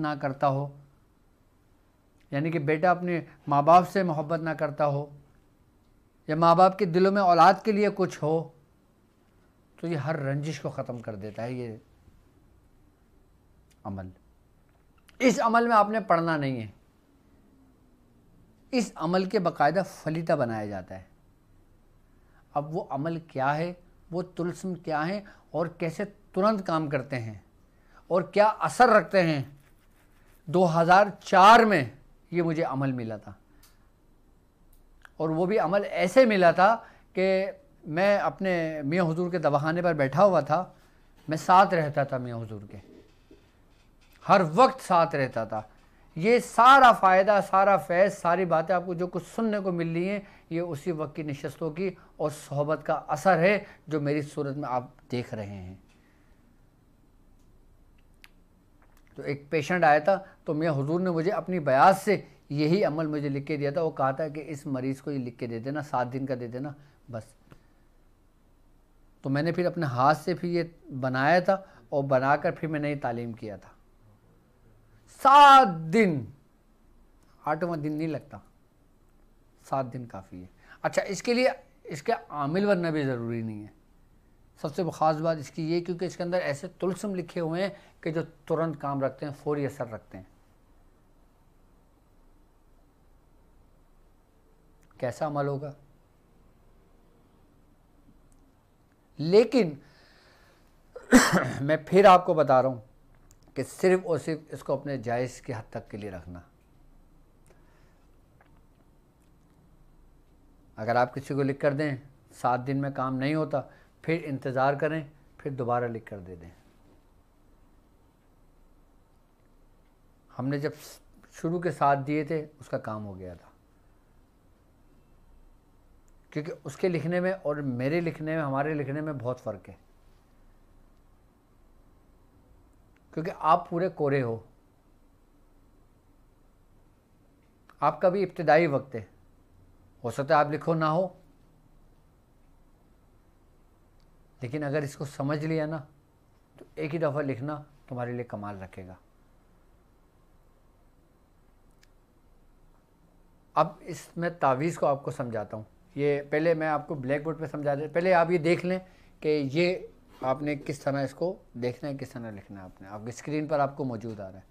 ना करता हो, यानी कि बेटा अपने माँ बाप से मोहब्बत ना करता हो, या माँ बाप के दिलों में औलाद के लिए कुछ हो, तो ये हर रंजिश को ख़त्म कर देता है ये अमल। इस अमल में आपने पढ़ना नहीं है, इस अमल के बाकायदा फलीता बनाया जाता है। अब वो अमल क्या है, वो तुलस्म क्या है, और कैसे तुरंत काम करते हैं और क्या असर रखते हैं। 2004 में ये मुझे अमल मिला था, और वो भी अमल ऐसे मिला था कि मैं अपने मियाँ हुजूर के दवाखाने पर बैठा हुआ था, मैं साथ रहता था मियाँ हुजूर के, हर वक्त साथ रहता था। ये सारा फ़ायदा, सारा फैज़, सारी बातें आपको जो कुछ सुनने को मिल रही हैं, ये उसी वक्त की नशस्तों की और सोहबत का असर है जो मेरी सूरत में आप देख रहे हैं। तो एक पेशेंट आया था, तो मियाँ हुजूर ने मुझे अपनी बयात से यही अमल मुझे लिख के दिया था। वो कहा था कि इस मरीज़ को ये लिख के दे देना, 7 दिन का दे देना बस। तो मैंने फिर अपने हाथ से फिर ये बनाया था, और बनाकर फिर मैंने ये तालीम किया था। 7 दिन, 8वां दिन नहीं लगता, 7 दिन काफ़ी है। अच्छा, इसके लिए इसके आमिल बनना भी ज़रूरी नहीं है। सबसे ख़ास बात इसकी ये, क्योंकि इसके अंदर ऐसे तुलस्म लिखे हुए हैं कि जो तुरंत काम रखते हैं, फौरी असर रखते हैं। कैसा अमल होगा? लेकिन मैं फिर आपको बता रहा हूँ कि सिर्फ़ और सिर्फ इसको अपने जायज़ की हद तक के लिए रखना। अगर आप किसी को लिख कर दें, 7 दिन में काम नहीं होता, फिर इंतज़ार करें, फिर दोबारा लिख कर दे दें। हमने जब शुरू के 7 दिए थे, उसका काम हो गया था, क्योंकि उसके लिखने में और मेरे लिखने में, हमारे लिखने में बहुत फ़र्क है। क्योंकि आप पूरे कोरे हो, आपका भी इब्तिदाई वक्त है, हो सकता है आप लिखो ना हो, लेकिन अगर इसको समझ लिया ना, तो एक ही दफ़ा लिखना तुम्हारे लिए कमाल रखेगा। अब इसमें तावीज़ को आपको समझाता हूँ। ये पहले मैं आपको ब्लैक बोर्ड पे समझा दे, पहले आप ये देख लें कि ये आपने किस तरह इसको देखना है, किस तरह लिखना है। आपने आपकी स्क्रीन पर आपको मौजूद आ रहा है।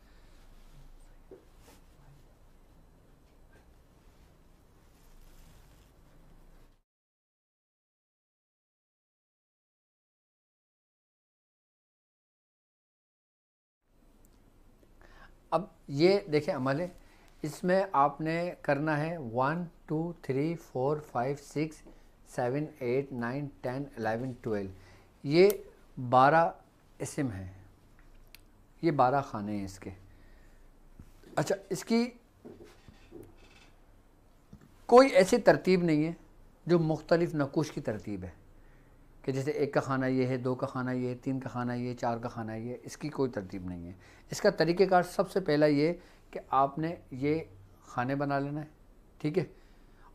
अब ये देखें अमल है, इसमें आपने करना है 1 2 3 4 5 6 7 8 9 10 11 12, ये 12 इसम हैं, ये 12 खाने हैं इसके। अच्छा, इसकी कोई ऐसी तरतीब नहीं है जो मुख्तलिफ नकुश की तरतीब है, कि जैसे 1 का खाना ये है, 2 का खाना ये है, 3 का खाना ये, 4 का खाना ये, इसकी कोई तरतीब नहीं है। इसका तरीक़ेकार सबसे पहला ये कि आपने ये खाने बना लेना है, ठीक है,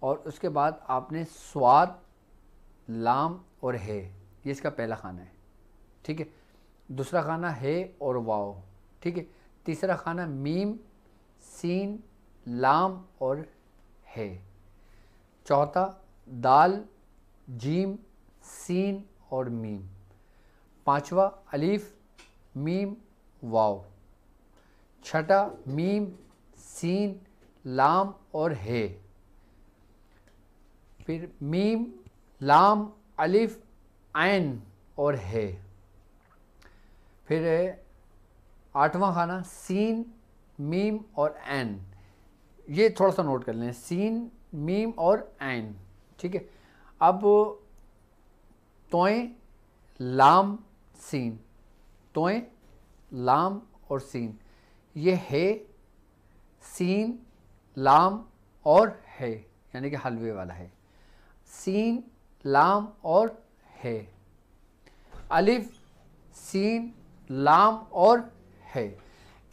और उसके बाद आपने स्वाद, लाम और है, ये इसका पहला खाना है, ठीक है। दूसरा खाना है और वाव, ठीक है। तीसरा खाना मीम, सीन, लाम और है। चौथा दाल, जीम, सीन और मीम। पांचवा अलीफ, मीम, वाव। छठा मीम, सीन, लाम और है। फिर मीम, लाम, अलिफ, ऐन और है। फिर आठवां खाना सीन, मीम और ऐन। ये थोड़ा सा नोट कर लें, सीन, मीम और ऐन, ठीक है। अब तोएं, लाम, सीन, तोएं, लाम और सीन, ये है, सीन, लाम और है, यानी कि हलवे वाला है। सीन, लाम और है। अलिफ, सीन, लाम और है।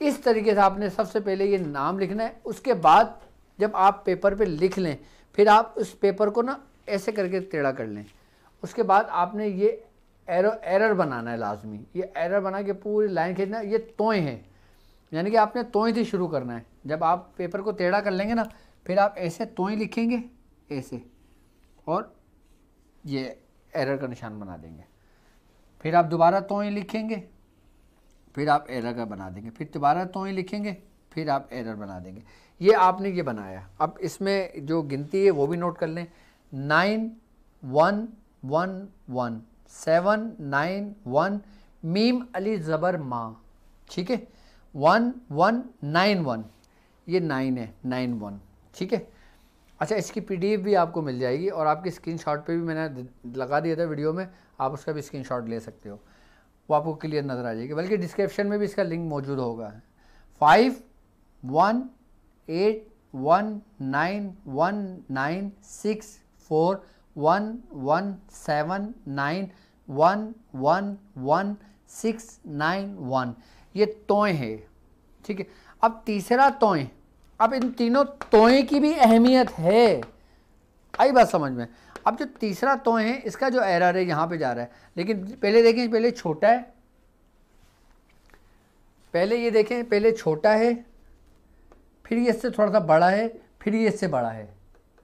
इस तरीके से आपने सबसे पहले ये नाम लिखना है। उसके बाद जब आप पेपर पे लिख लें, फिर आप उस पेपर को ना ऐसे करके टेढ़ा कर लें। उसके बाद आपने ये एरर बनाना है लाजमी। ये एरर बना के पूरी लाइन खींचना। ये तोएं हैं, यानी कि आपने तोय से शुरू करना है। जब आप पेपर को टेढ़ा कर लेंगे ना, फिर आप ऐसे तोय लिखेंगे ऐसे, और ये एरर का निशान बना देंगे। फिर आप दोबारा तोय लिखेंगे, फिर आप एरर का बना देंगे, फिर दोबारा तोय लिखेंगे, फिर आप एरर बना देंगे। ये आपने ये बनाया। अब इसमें जो गिनती है वो भी नोट कर लें, 9 1 1 1 7 9 1 मीम अली ज़बर माँ, ठीक है, 1 1 9 1, ये 9 है, 9 1, ठीक है। अच्छा, इसकी PDF भी आपको मिल जाएगी, और आपकी स्क्रीनशॉट पे भी मैंने लगा दिया था वीडियो में, आप उसका भी स्क्रीनशॉट ले सकते हो, वो आपको क्लियर नज़र आ जाएगी, बल्कि डिस्क्रिप्शन में भी इसका लिंक मौजूद होगा। 5 1 8 1 9 1 9 6 4 1 1 7 9 1 1 1 6 9 1, ये तोय है, ठीक है। अब तीसरा तोय, अब इन तीनों तोय की भी अहमियत है, आई बात समझ में। अब जो तीसरा तोय है, इसका जो एरर है यहाँ पे जा रहा है, लेकिन पहले देखें, पहले छोटा है, पहले ये देखें, पहले छोटा है, फिर ये इससे थोड़ा सा बड़ा है, फिर ये इससे बड़ा है,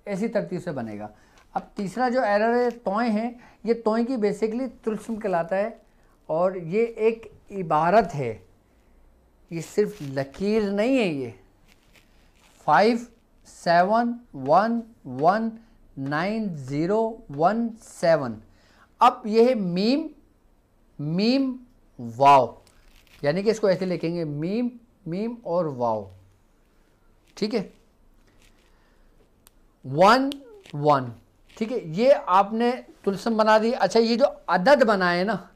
ऐसी तरतीब से बनेगा। अब तीसरा जो एरर है तोय है, ये तोय की बेसिकली तुलसम कहलाता है, और ये एक इबारत है, ये सिर्फ लकीर नहीं है। ये 5 7 1 1 9 0 1 7, अब ये है मीम मीम वाव, यानी कि इसको ऐसे लिखेंगे मीम मीम और वाव, ठीक है, 1 1, ठीक है। ये आपने तुलसम बना दी। अच्छा, ये जो अदद बनाए ना,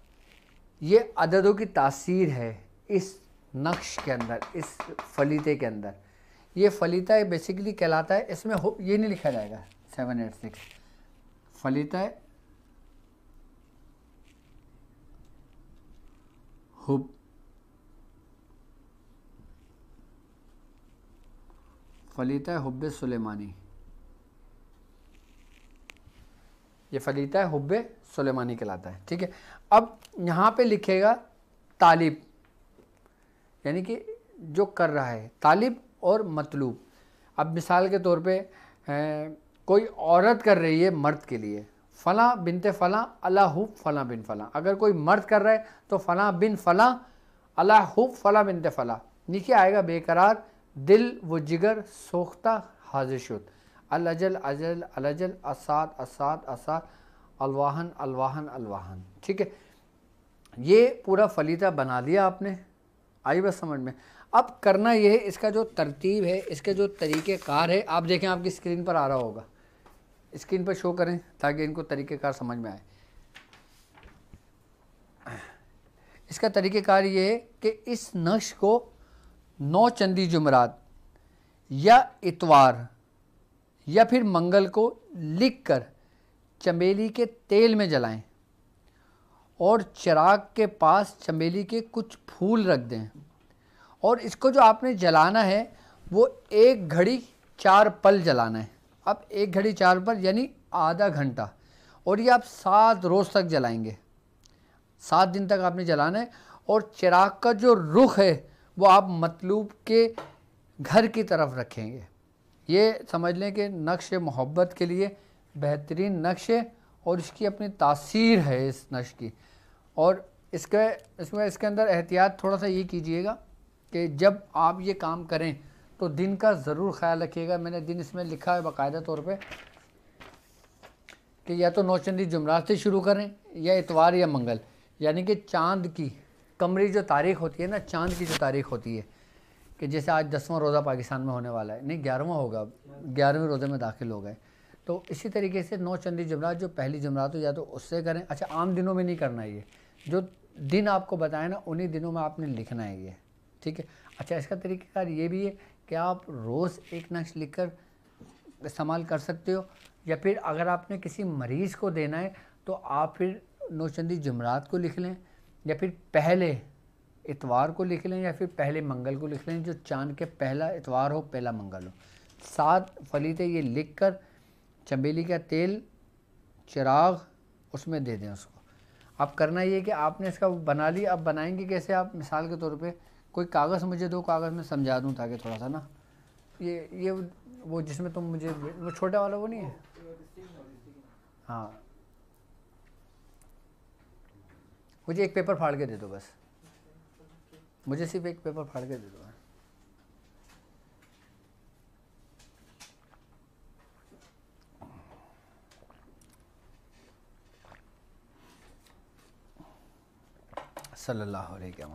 ये अददों की तासीर है इस नक्श के अंदर, इस फलीते के अंदर। ये फलीता बेसिकली कहलाता है, इसमें ये नहीं लिखा जाएगा 7 8 6, फलीता हुब, फलीता हुब्बे सुलेमानी, ये फलीता हुब्बे सुलेमानी कहलाता है, ठीक है। अब यहाँ पे लिखेगा तालिब, यानी कि जो कर रहा है, तालिब और मतलूब। अब मिसाल के तौर पे कोई औरत कर रही है मर्द के लिए, फ़लाँ बिनते फ़लाँ अला हुब फ़लाँ बिन फ़लाँ। अगर कोई मर्द कर रहा है तो फ़लाँ बिन फ़लाँ अला हुब फ़लाँ बिनते फ़लाँ। नीचे आएगा बेकरार दिल व जिगर सोख्ता हाजिर शुद, अल अजल अजल अल अजल असाद असाद असाद अलवाहन अलवाहन अलवाहन, ठीक है। ये पूरा फलीता बना दिया आपने, आई बस समझ में। अब करना ये है, इसका जो तरतीब है, इसके जो तरीक़ेकार है, आप देखें आपकी स्क्रीन पर आ रहा होगा, स्क्रीन पर शो करें ताकि इनको तरीक़ेकार समझ में आए। इसका तरीक़ेकार ये है कि इस नक्श को 9 चंदी जुमरात या इतवार या फिर मंगल को लिखकर चमेली के तेल में जलाएं, और चिराग के पास चमेली के कुछ फूल रख दें, और इसको जो आपने जलाना है वो 1 घड़ी 4 पल जलाना है। अब 1 घड़ी 4 पल यानी आधा घंटा, और ये आप 7 रोज़ तक जलाएंगे, 7 दिन तक आपने जलाना है। और चिराग का जो रुख है वो आप मतलूब के घर की तरफ रखेंगे। ये समझ लें कि नक्श मोहब्बत के लिए बेहतरीन नक्श है, और इसकी अपनी तासीर है इस नक्श की। और इसके अंदर एहतियात थोड़ा सा ये कीजिएगा कि जब आप ये काम करें तो दिन का ज़रूर ख्याल रखिएगा। मैंने दिन इसमें लिखा है बाकायदा तौर पे कि या तो 9 चंदी जुमरात से शुरू करें, या इतवार या मंगल, यानी कि चाँद की कमरी जो तारीख़ होती है ना, चाँद की जो तारीख़ होती है, कि जैसे आज 10वां रोज़ा पाकिस्तान में होने वाला है, नहीं 11वां होगा, 11वें रोज़े में दाखिल हो गए, तो इसी तरीके से 9 चंदी जुमरात जो पहली जुमरात हो या तो उससे करें। अच्छा, आम दिनों में नहीं करना है, ये जो दिन आपको बताए ना उन्हीं दिनों में आपने लिखना है ये, ठीक है। अच्छा, इसका तरीक़ेकार ये भी है कि आप रोज़ एक नक्श लिख कर इस्तेमाल कर सकते हो, या फिर अगर आपने किसी मरीज़ को देना है तो आप फिर 9 चंदी जुमरात को लिख लें, या फिर पहले इतवार को लिख लें, या फिर पहले मंगल को लिख लें, जो चाँद के पहला इतवार हो पहला मंगल हो। 7 फलीते ये लिख कर चमेली का तेल चिराग उसमें दे दें उसको। अब करना ये कि आपने इसका बना लिया। अब बनाएंगे कैसे आप, मिसाल के तौर पे कोई कागज़ मुझे दो, कागज़ में समझा दूँ ताकि थोड़ा सा ना, ये वो जिसमें तुम मुझे, वो छोटा वाला वो नहीं है, हाँ मुझे एक पेपर फाड़ के दे दो बस, मुझे सिर्फ एक पेपर फाड़ के दे दो। सल्लल्लाहु अलैहि वसल्लम।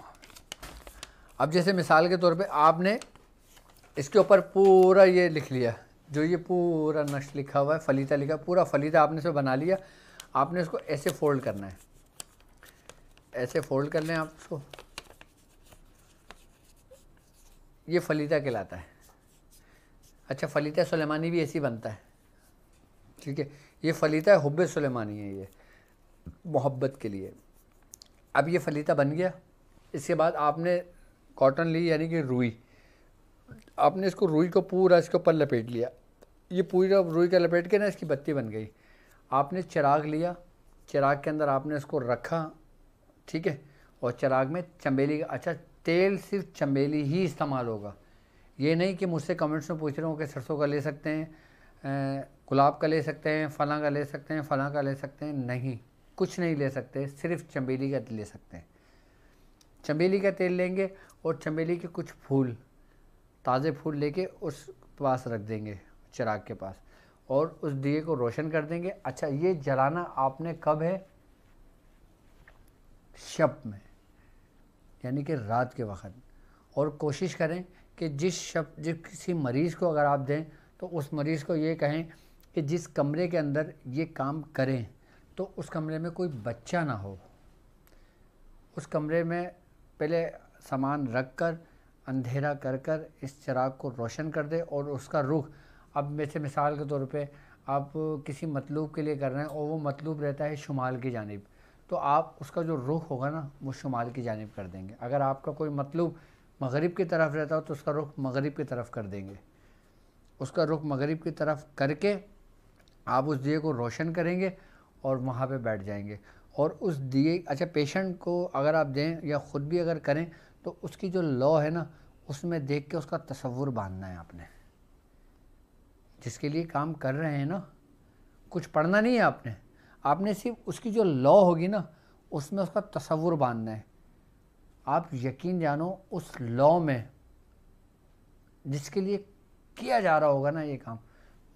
अब जैसे मिसाल के तौर पे आपने इसके ऊपर पूरा ये लिख लिया, जो ये पूरा नक्श लिखा हुआ है, फलीता लिखा, पूरा फलीता आपने से बना लिया। आपने इसको ऐसे फोल्ड करना है, ऐसे फोल्ड कर लें आप इसको, ये फलीता कहलाता है। अच्छा, फलीता सुलेमानी भी ऐसी बनता है, ठीक है, ये फलीता हुब्बे सुलेमानी है, ये मोहब्बत के लिए। अब ये फलीता बन गया। इसके बाद आपने कॉटन ली, यानी कि रुई, आपने इसको रुई को पूरा इसके ऊपर लपेट लिया, ये पूरा रुई का लपेट के ना इसकी बत्ती बन गई। आपने चिराग लिया, चिराग के अंदर आपने इसको रखा, ठीक है, और चिराग में चंबेली का, अच्छा तेल सिर्फ चंबेली ही इस्तेमाल होगा। ये नहीं कि मुझसे कमेंट्स में पूछ रहे हो कि सरसों का ले सकते हैं, गुलाब का ले सकते हैं, फलां का ले सकते हैं, फलां का ले सकते हैं, नहीं, कुछ नहीं ले सकते, सिर्फ चंबेली का ले सकते हैं। चंबेली का तेल लेंगे और चंबेली के कुछ फूल, ताज़े फूल लेके उस पास रख देंगे, चिराग के पास, और उस दिए को रोशन कर देंगे। अच्छा, ये जलाना आपने कब है? शब में, यानी कि रात के वक्त। और कोशिश करें कि जिस किसी मरीज़ को अगर आप दें तो उस मरीज़ को ये कहें कि जिस कमरे के अंदर ये काम करें तो उस कमरे में कोई बच्चा ना हो। उस कमरे में पहले सामान रख कर, अंधेरा कर कर इस चिराग को रोशन कर दे, और उसका रुख, अब वैसे मिसाल के तौर पे आप किसी मतलूब के लिए कर रहे हैं और वो मतलूब रहता है शुमाल की जानिब, तो आप उसका जो रुख होगा ना वो शुमाल की जानिब कर देंगे। अगर आपका कोई मतलूब मगरिब की तरफ रहता हो तो उसका रुख मगरिब की तरफ कर देंगे। उसका रुख मगरिब की तरफ करके आप उस दिए को रोशन करेंगे और वहाँ पे बैठ जाएंगे। और उस दिए, अच्छा पेशेंट को अगर आप दें या ख़ुद भी अगर करें तो उसकी जो लौ है ना उसमें देख के उसका तसव्वुर बांधना है आपने, जिसके लिए काम कर रहे हैं ना, कुछ पढ़ना नहीं है आपने, आपने सिर्फ उसकी जो लौ होगी ना उसमें उसका तसव्वुर बांधना है। आप यकीन जानो उस लौ में जिसके लिए किया जा रहा होगा ना ये काम,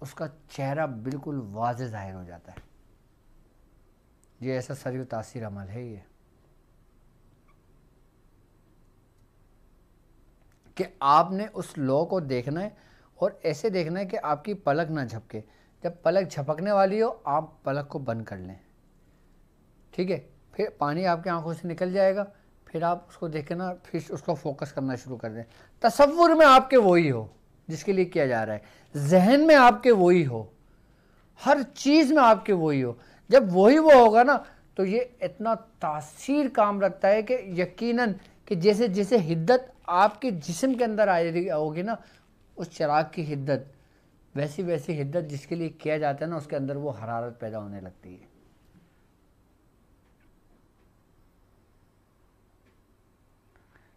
उसका चेहरा बिल्कुल वाज़े ज़ाहिर हो जाता है। ये ऐसा सरीउ तासीर अमल है ये, कि आपने उस लौ को देखना है और ऐसे देखना है कि आपकी पलक ना झपके। जब पलक झपकने वाली हो आप पलक को बंद कर लें, ठीक है, फिर पानी आपकी आंखों से निकल जाएगा, फिर आप उसको देखना, फिर उसको फोकस करना शुरू कर दें। तसव्वुर में आपके वही हो जिसके लिए किया जा रहा है, जहन में आपके वही हो, हर चीज़ में आपके वही हो। जब वही वो होगा ना तो ये इतना तासीर काम रखता है कि यकीनन कि जैसे जैसे हिद्दत आपके जिस्म के अंदर आ होगी ना उस चिराग की हिद्दत, वैसी वैसी हिद्दत जिसके लिए किया जाता है ना उसके अंदर वो हरारत पैदा होने लगती है।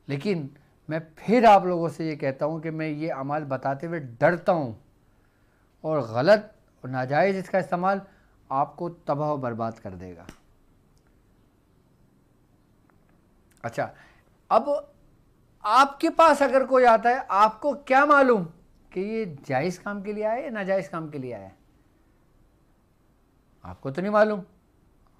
लेकिन मैं फिर आप लोगों से ये कहता हूँ कि मैं ये अमल बताते हुए डरता हूँ, और गलत और नाजायज़ इसका इस्तेमाल आपको तबाह और बर्बाद कर देगा। अच्छा, अब आपके पास अगर कोई आता है, आपको क्या मालूम कि ये जायज़ काम के लिए आया है या नाजायज़ काम के लिए आया है? आपको तो नहीं मालूम।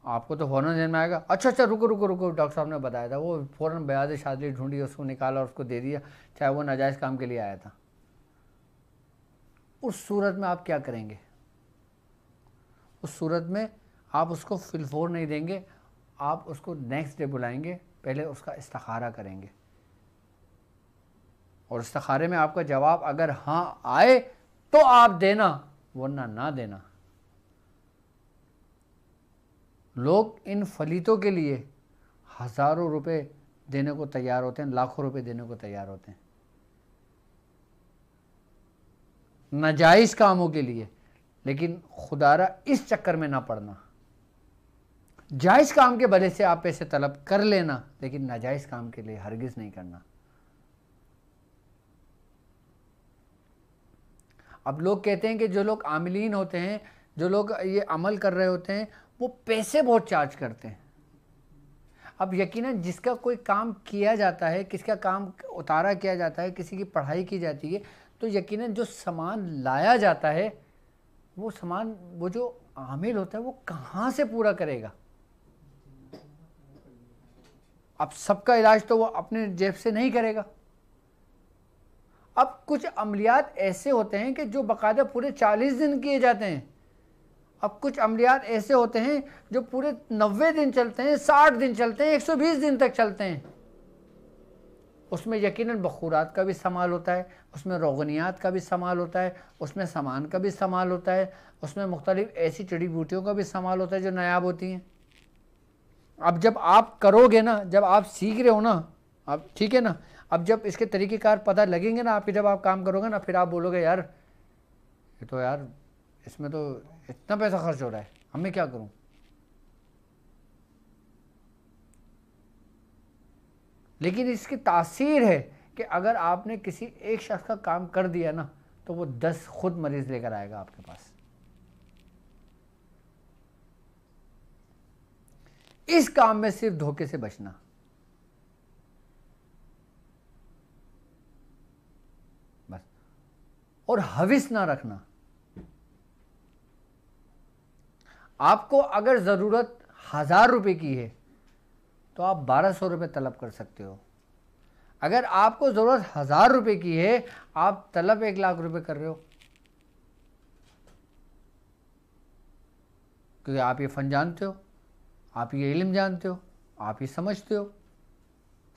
आपको तो फ़ौरन ज़हन में आएगा, अच्छा रुको रुको रुको, डॉक्टर साहब ने बताया था, वो फ़ौरन बयाज़ शादी ढूंढी, उसको निकाला और उसको दे दिया, चाहे वो नाजायज़ काम के लिए आया था। उस सूरत में आप क्या करेंगे? उस सूरत में आप उसको फिलफोर नहीं देंगे, आप उसको नेक्स्ट डे बुलाएंगे, पहले उसका इस्तिखारा करेंगे, और इस्तिखारे में आपका जवाब अगर हाँ आए तो आप देना, वरना ना देना। लोग इन फलीतों के लिए हज़ारों रुपए देने को तैयार होते हैं, लाखों रुपए देने को तैयार होते हैं नाजायज़ कामों के लिए। लेकिन खुदारा इस चक्कर में ना पड़ना। जायज़ काम के भले से आप पैसे तलब कर लेना, लेकिन नाजायज़ काम के लिए हरगिज़ नहीं करना। अब लोग कहते हैं कि जो लोग आमिलीन होते हैं, जो लोग ये अमल कर रहे होते हैं, वो पैसे बहुत चार्ज करते हैं। अब यकीनन जिसका कोई काम किया जाता है, किसका काम उतारा किया जाता है, किसी की पढ़ाई की जाती है, तो यकीनन जो सामान लाया जाता है वो सामान, वो जो आमिल होता है वो कहाँ से पूरा करेगा? अब सबका इलाज तो वो अपने जेब से नहीं करेगा। अब कुछ अमलियात ऐसे होते हैं कि जो बाकायदा पूरे 40 दिन किए जाते हैं। अब कुछ अमलियात ऐसे होते हैं जो पूरे 90 दिन चलते हैं, 60 दिन चलते हैं, 120 दिन तक चलते हैं। उसमें यकीनन बखूरात का भी इस्तेमाल होता है, उसमें रोगनियात का भी इस्तेमाल होता है, उसमें सामान का भी इस्तेमाल होता है, उसमें मुख्तलिफ ऐसी जड़ी बूटियों का भी इस्तेमाल होता है जो नायाब होती हैं। अब जब आप करोगे ना, जब आप सीख रहे हो ना, अब ठीक है ना, अब जब इसके तरीक़ेकार पता लगेंगे ना आपके, जब आप काम करोगे ना, फिर आप बोलोगे यार ये तो यार इसमें तो इतना पैसा खर्च हो रहा है, अब मैं क्या करूं? लेकिन इसकी तासीर है कि अगर आपने किसी एक शख्स का काम कर दिया ना, तो वो 10 खुद मरीज लेकर आएगा आपके पास। इस काम में सिर्फ धोखे से बचना, बस, और हविस ना रखना। आपको अगर ज़रूरत 1000 रुपये की है तो आप 1200 रुपये तलब कर सकते हो। अगर आपको ज़रूरत 1000 रुपये की है, आप तलब 1 लाख रुपये कर रहे हो, क्योंकि आप ये फ़न जानते हो, आप ये इल्म जानते हो, आप ये समझते हो।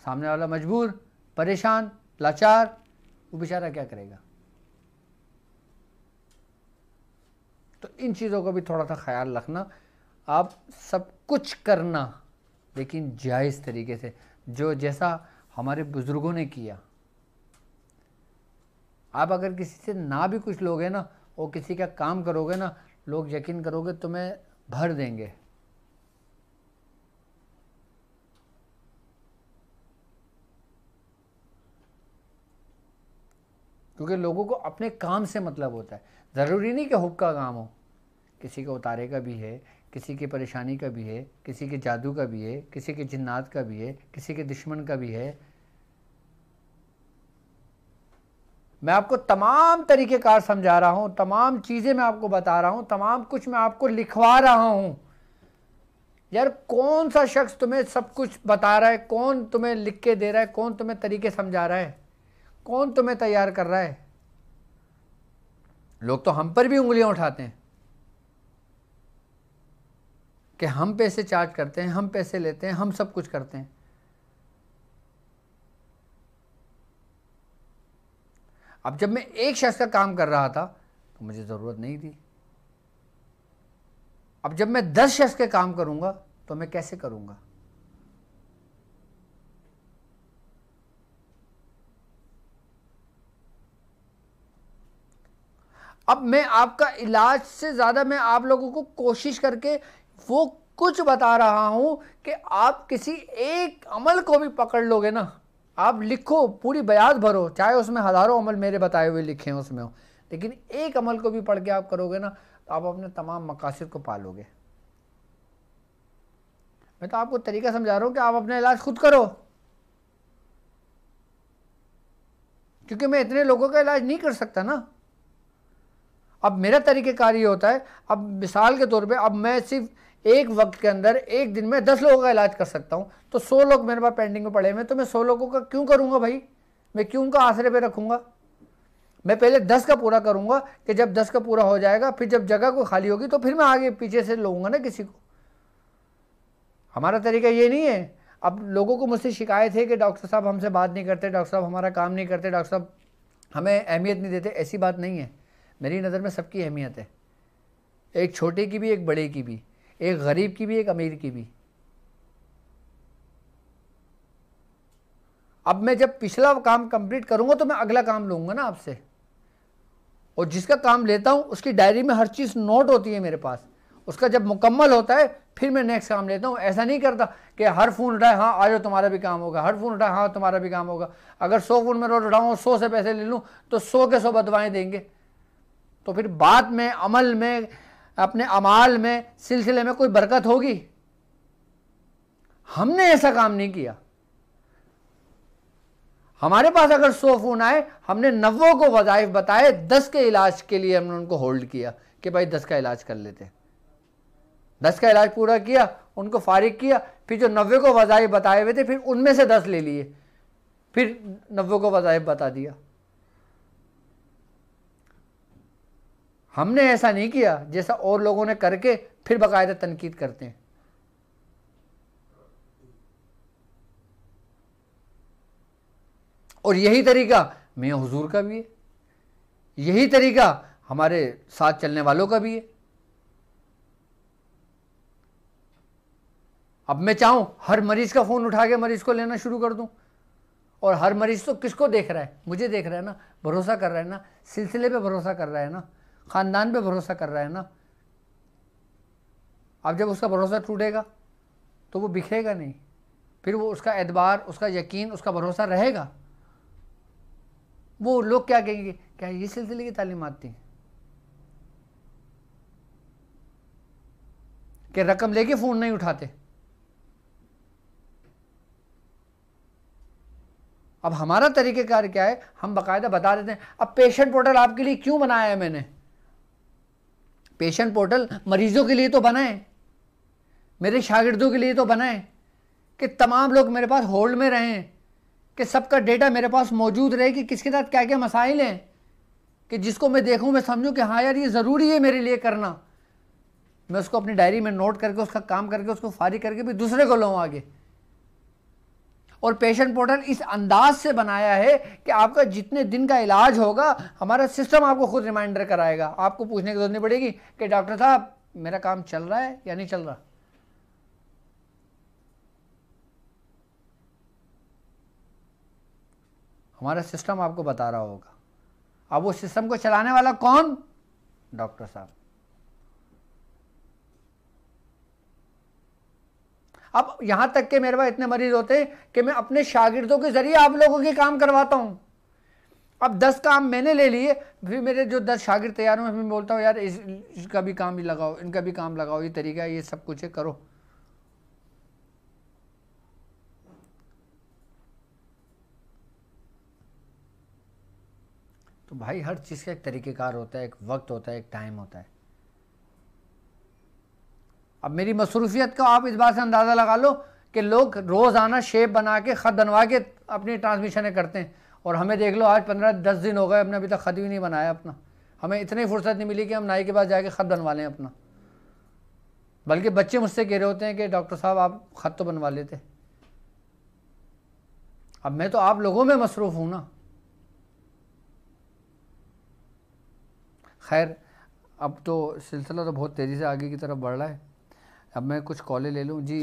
सामने वाला मजबूर, परेशान, लाचार, वो बेचारा क्या करेगा? तो इन चीज़ों का भी थोड़ा सा ख्याल रखना। आप सब कुछ करना, लेकिन जायज़ तरीके से, जो जैसा हमारे बुज़ुर्गों ने किया। आप अगर किसी से ना भी कुछ लोगे ना, और किसी का काम करोगे ना, लोग यकीन करोगे तुम्हें भर देंगे। क्योंकि लोगों को अपने काम से मतलब होता है। ज़रूरी नहीं कि हुक्का का काम हो, किसी के उतारे का भी है, किसी की परेशानी का भी है, किसी के जादू का भी है, किसी के जिन्नात का भी है, किसी के दुश्मन का भी है। मैं आपको तमाम तरीक़ेकार समझा रहा हूँ, तमाम चीज़ें मैं आपको बता रहा हूँ, तमाम कुछ मैं आपको लिखवा रहा हूँ। यार कौन सा शख्स तुम्हें सब कुछ बता रहा है? कौन तुम्हें लिख के दे रहा है? कौन तुम्हें तरीके समझा रहा है? कौन तुम्हें तैयार कर रहा है? लोग तो हम पर भी उंगलियां उठाते हैं कि हम पैसे चार्ज करते हैं, हम पैसे लेते हैं, हम सब कुछ करते हैं। अब जब मैं एक शख्स का काम कर रहा था तो मुझे ज़रूरत नहीं थी। अब जब मैं 10 शख्स के काम करूंगा तो मैं कैसे करूंगा? अब मैं आपका इलाज से ज़्यादा मैं आप लोगों को कोशिश करके वो कुछ बता रहा हूं कि आप किसी एक अमल को भी पकड़ लोगे ना, आप लिखो, पूरी बयात भरो, चाहे उसमें हज़ारों अमल मेरे बताए हुए लिखे हैं उसमें हो, लेकिन एक अमल को भी पढ़ के आप करोगे ना, तो आप अपने तमाम मकासद को पालोगे। मैं तो आपको तरीका समझा रहा हूं कि आप अपना इलाज खुद करो, क्योंकि मैं इतने लोगों का इलाज नहीं कर सकता ना। अब मेरा तरीक़ेकार ये होता है, अब मिसाल के तौर पे, अब मैं सिर्फ एक वक्त के अंदर एक दिन में 10 लोगों का इलाज कर सकता हूँ, तो 100 लोग मेरे पास पेंडिंग में पड़े हुए, तो मैं 100 लोगों का क्यों करूँगा भाई? मैं क्यों उनका आसरे पे रखूँगा? मैं पहले 10 का पूरा करूँगा, कि जब 10 का पूरा हो जाएगा, फिर जब जगह को खाली होगी तो फिर मैं आगे पीछे से लूँगा ना किसी को। हमारा तरीका ये नहीं है। अब लोगों को मुझसे शिकायत है कि डॉक्टर साहब हमसे बात नहीं करते, डॉक्टर साहब हमारा काम नहीं करते, डॉक्टर साहब हमें अहमियत नहीं देते। ऐसी बात नहीं है। मेरी नज़र में सबकी अहमियत है, एक छोटे की भी, एक बड़े की भी, एक गरीब की भी, एक अमीर की भी। अब मैं जब पिछला काम कंप्लीट करूंगा तो मैं अगला काम लूँगा ना आपसे, और जिसका काम लेता हूँ उसकी डायरी में हर चीज़ नोट होती है मेरे पास। उसका जब मुकम्मल होता है फिर मैं नेक्स्ट काम लेता हूँ। ऐसा नहीं करता कि हर फ़ोन उठाए, हाँ आ जाओ तुम्हारा भी काम होगा, हर फ़ोन उठाए, हाँ तुम्हारा भी काम होगा। अगर 100 फ़ोन मैं रोज़ उठाऊँ, 100 से पैसे ले लूँ, तो 100 के 100 बदवाएँ देंगे। तो फिर बाद में अमल में, अपने अमाल में, सिलसिले में कोई बरकत होगी? हमने ऐसा काम नहीं किया। हमारे पास अगर 100 फोन आए, हमने 90 को वज़ाइफ बताए, 10 के इलाज के लिए हमने उनको होल्ड किया कि भाई 10 का इलाज कर लेते। 10 का इलाज पूरा किया, उनको फारिग किया, फिर जो 90 को वज़ाइफ बताए हुए थे फिर उनमें से 10 ले लिए, फिर 90 को वज़ाइफ बता दिया। हमने ऐसा नहीं किया जैसा और लोगों ने करके फिर बाकायदा तनकीद करते हैं। और यही तरीका मियां हुजूर का भी है, यही तरीका हमारे साथ चलने वालों का भी है। अब मैं चाहूं हर मरीज का फोन उठा के मरीज को लेना शुरू कर दूं, और हर मरीज तो किसको देख रहा है? मुझे देख रहा है ना, भरोसा कर रहा है ना, सिलसिले पे भरोसा कर रहा है ना, खानदान पे भरोसा कर रहा है ना। अब जब उसका भरोसा टूटेगा तो वो बिखरेगा नहीं, फिर वो उसका एतबार, उसका यकीन, उसका भरोसा रहेगा। वो लोग क्या कहेंगे, क्या ये सिलसिले की तालीमात थी कि रकम लेके फ़ोन नहीं उठाते? अब हमारा तरीक़ेकार क्या है, हम बाकायदा बता देते हैं। अब पेशेंट पोर्टल आपके लिए क्यों बनाया है मैंने? पेशेंट पोर्टल मरीजों के लिए तो बनाए, मेरे शागिर्दों के लिए तो बनाए कि तमाम लोग मेरे पास होल्ड में रहें, कि सबका डेटा मेरे पास मौजूद रहे कि किसके साथ क्या क्या मसाइल हैं, कि जिसको मैं देखूं मैं समझूं कि हाँ यार ये ज़रूरी है मेरे लिए करना, मैं उसको अपनी डायरी में नोट करके उसका काम करके उसको फारिग करके भी दूसरे को लाऊं आगे। और पेशेंट पोर्टल इस अंदाज से बनाया है कि आपका जितने दिन का इलाज होगा हमारा सिस्टम आपको खुद रिमाइंडर कराएगा। आपको पूछने की जरूरत नहीं पड़ेगी कि डॉक्टर साहब मेरा काम चल रहा है या नहीं चल रहा। हमारा सिस्टम आपको बता रहा होगा। अब वो सिस्टम को चलाने वाला कौन? डॉक्टर साहब। अब यहां तक कि मेरे पास इतने मरीज होते हैं कि मैं अपने शागिर्दों के जरिए आप लोगों के काम करवाता हूं। अब 10 काम मैंने ले लिए, फिर मेरे जो 10 शागिर्द तैयार हुए, मैं बोलता हूँ यार इसका भी काम भी लगाओ, इनका भी काम लगाओ, ये तरीका है, ये सब कुछ है, करो। तो भाई हर चीज़ का एक तरीक़ेकार होता है, एक वक्त होता है, एक टाइम होता है। अब मेरी मसरूफियत का आप इस बात से अंदाज़ा लगा लो कि लोग रोज़ाना शेप बना के ख़त बनवा के अपनी ट्रांसमिशनें करते हैं, और हमें देख लो आज 15-10 दिन हो गए हमने अभी तक ख़त भी नहीं बनाया अपना। हमें इतनी फुर्सत नहीं मिली कि हम नाई के पास जाके ख़त बनवा लें अपना। बल्कि बच्चे मुझसे कह रहे होते हैं कि डॉक्टर साहब आप ख़त तो बनवा लेते। अब मैं तो आप लोगों में मसरूफ़ हूँ ना। खैर अब तो सिलसिला तो बहुत तेज़ी से आगे की तरफ बढ़ रहा है। अब मैं कुछ कॉलें ले लूँ जी।